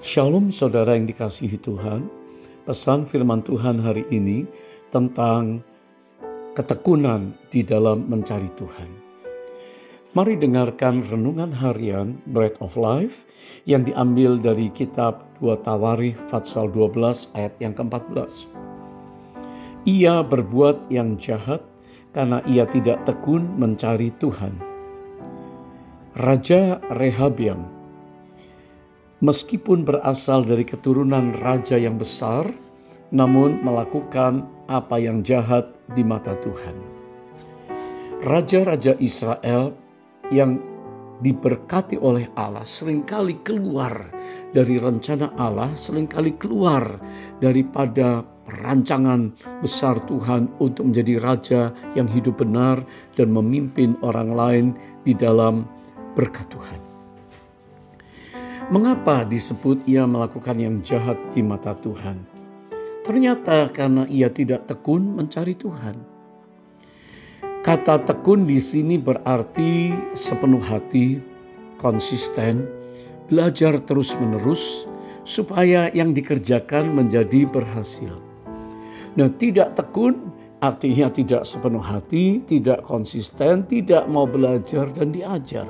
Shalom saudara yang dikasihi Tuhan. Pesan firman Tuhan hari ini tentang ketekunan di dalam mencari Tuhan. Mari dengarkan renungan harian Bread of Life yang diambil dari kitab 2 Tawarikh pasal 12 ayat yang ke-14. Ia berbuat yang jahat karena ia tidak tekun mencari Tuhan. Raja Rehabiam meskipun berasal dari keturunan raja yang besar, namun melakukan apa yang jahat di mata Tuhan. Raja-raja Israel yang diberkati oleh Allah seringkali keluar dari rencana Allah, seringkali keluar daripada rancangan besar Tuhan untuk menjadi raja yang hidup benar dan memimpin orang lain di dalam berkat Tuhan. Mengapa disebut ia melakukan yang jahat di mata Tuhan? Ternyata karena ia tidak tekun mencari Tuhan. Kata tekun di sini berarti sepenuh hati, konsisten, belajar terus-menerus supaya yang dikerjakan menjadi berhasil. Nah, tidak tekun artinya tidak sepenuh hati, tidak konsisten, tidak mau belajar dan diajar.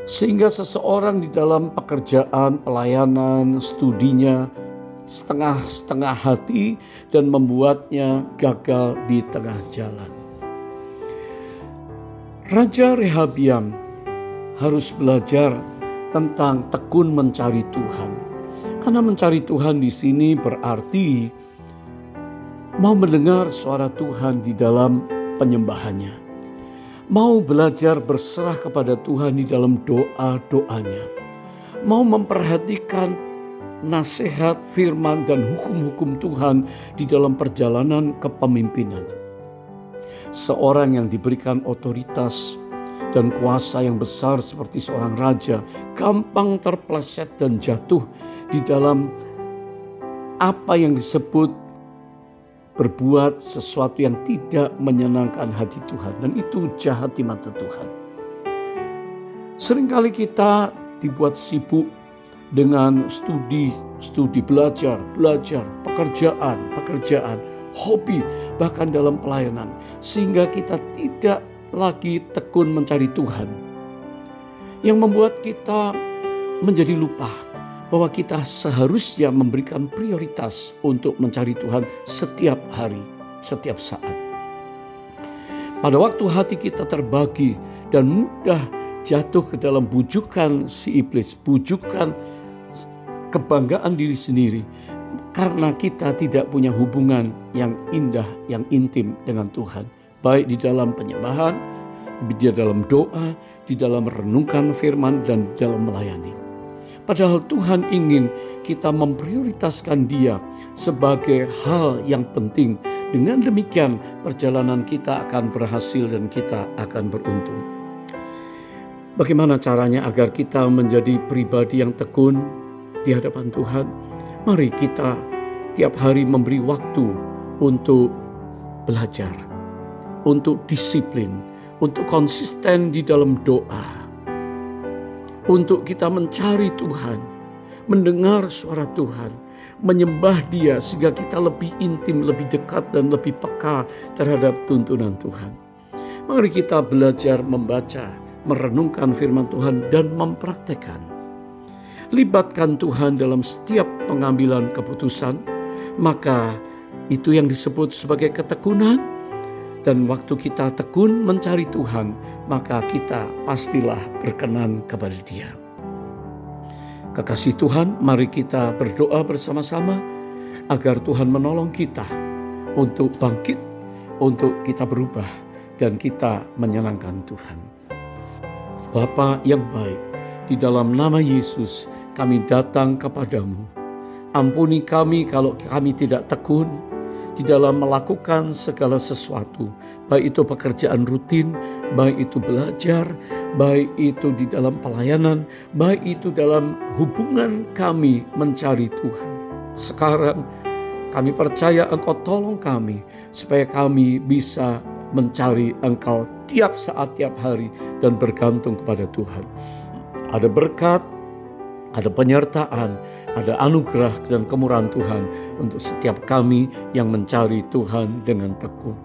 Sehingga seseorang di dalam pekerjaan, pelayanan, studinya setengah-setengah hati dan membuatnya gagal di tengah jalan. Raja Rehabiam harus belajar tentang tekun mencari Tuhan. Karena mencari Tuhan di sini berarti mau mendengar suara Tuhan di dalam penyembahannya. Mau belajar berserah kepada Tuhan di dalam doa-doanya. Mau memperhatikan nasihat, firman, dan hukum-hukum Tuhan di dalam perjalanan kepemimpinan. Seorang yang diberikan otoritas dan kuasa yang besar seperti seorang raja, gampang terpleset dan jatuh di dalam apa yang disebut berbuat sesuatu yang tidak menyenangkan hati Tuhan. Dan itu jahat di mata Tuhan. Seringkali kita dibuat sibuk dengan studi belajar, pekerjaan, hobi, bahkan dalam pelayanan. Sehingga kita tidak lagi tekun mencari Tuhan. Yang membuat kita menjadi lupa bahwa kita seharusnya memberikan prioritas untuk mencari Tuhan setiap hari, setiap saat. Pada waktu hati kita terbagi dan mudah jatuh ke dalam bujukan si iblis, bujukan kebanggaan diri sendiri, karena kita tidak punya hubungan yang indah, yang intim dengan Tuhan. Baik di dalam penyembahan, di dalam doa, di dalam merenungkan firman, dan di dalam melayani. Padahal Tuhan ingin kita memprioritaskan Dia sebagai hal yang penting. Dengan demikian perjalanan kita akan berhasil dan kita akan beruntung. Bagaimana caranya agar kita menjadi pribadi yang tekun di hadapan Tuhan? Mari kita tiap hari memberi waktu untuk belajar, untuk disiplin, untuk konsisten di dalam doa. Untuk kita mencari Tuhan, mendengar suara Tuhan, menyembah Dia sehingga kita lebih intim, lebih dekat dan lebih peka terhadap tuntunan Tuhan. Mari kita belajar membaca, merenungkan firman Tuhan dan mempraktekkan. Libatkan Tuhan dalam setiap pengambilan keputusan, maka itu yang disebut sebagai ketekunan. Dan waktu kita tekun mencari Tuhan, maka kita pastilah berkenan kepada Dia. Kekasih Tuhan, mari kita berdoa bersama-sama agar Tuhan menolong kita untuk bangkit, untuk kita berubah, dan kita menyenangkan Tuhan. Bapa yang baik, di dalam nama Yesus kami datang kepadamu. Ampuni kami kalau kami tidak tekun di dalam melakukan segala sesuatu, baik itu pekerjaan rutin, baik itu belajar, baik itu di dalam pelayanan, baik itu dalam hubungan kami mencari Tuhan. Sekarang kami percaya Engkau tolong kami supaya kami bisa mencari Engkau tiap saat, tiap hari dan bergantung kepada Tuhan. Ada berkat, ada penyertaan, ada anugerah dan kemurahan Tuhan untuk setiap kami yang mencari Tuhan dengan tekun.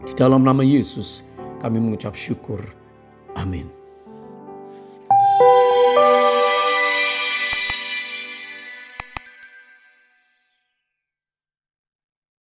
Di dalam nama Yesus kami mengucap syukur. Amin.